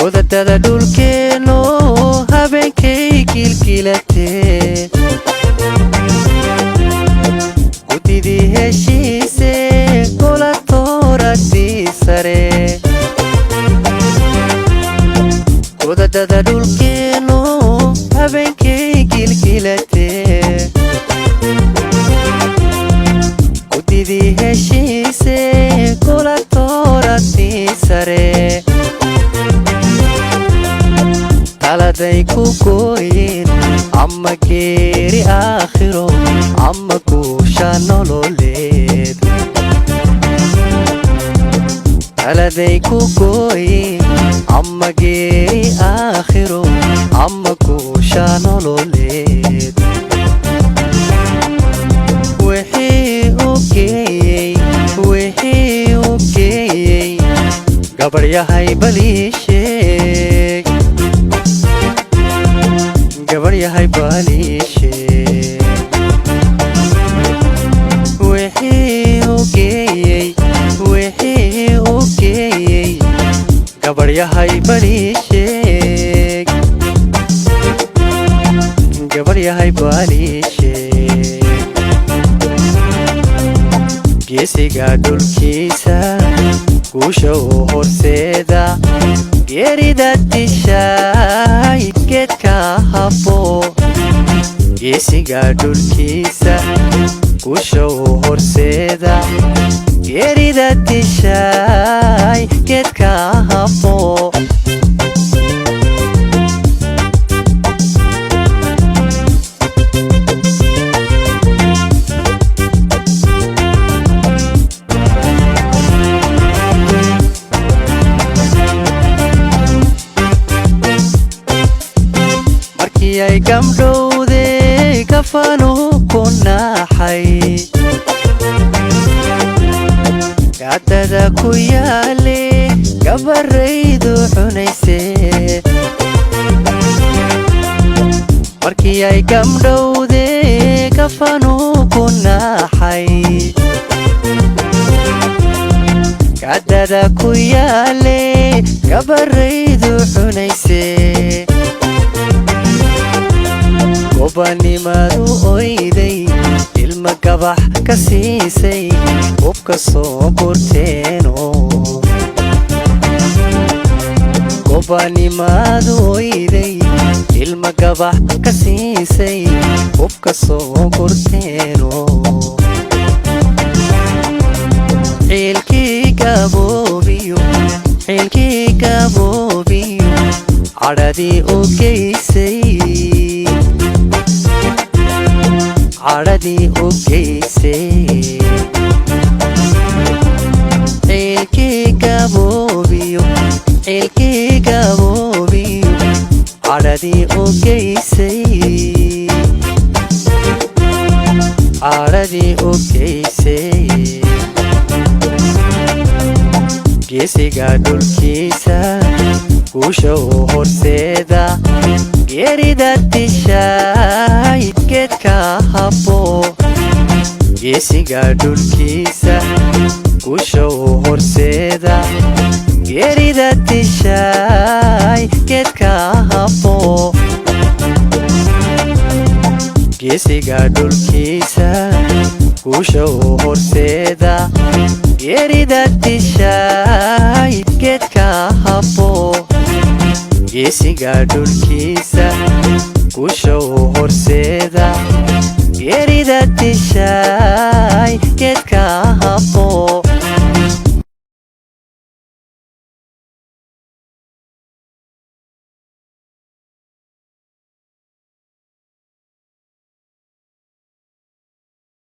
wadada dhulkeeno habeenkay kilkilatee gudidii heshiise gola tooradii sare wadada dhulkeeno habeenkay kilkilatee gudidii heshiise gola tooradii sare taladay ku gooyin ama geeri aakhiro ama guusha nololeed taladay ku gooyin ama geeri aakhiro ama guusha nololeed wixii u geeyey gabaryahay baliisheeg gabaryahay baliisheeg wixii u geeyey gabaryahay baliisheeg gabaryahay baliisheeg geesiga dhulkiisa guusha u horseeda geerida dishaay geedka habo geesiga dhulkiisa guusha u horseeda geerida dishaay geedka habo ay gamdhowde kafanu ku naaxay gacdada ku yaale gabaraydu cunayse markii ay gamdhowde kafanu ku naaxay gacdada ku yaale gabaraydu cunayse gobanimadu oyday ilma gabax ka siisay hubka soo gurteeno gobanimadu oyday ilma gabax ka siisay hubka soo gurteeno xilkii gaboobiyo cadhadii u geysay cadhadii u geysay xilkii gaboobiyo cadhadii u geysay cadhadii u geysay geesiga dhulkiisa guusha u horseeda geerida dishaay geedka habo geesiga dhulkiisa guusha u horseeda geerida dishaay geedka habo geesiga dhulkiisa guusha u horseeda geerida dishaay geedka habo geesiga dhulkiisa guusha u horseeda geerida dishaay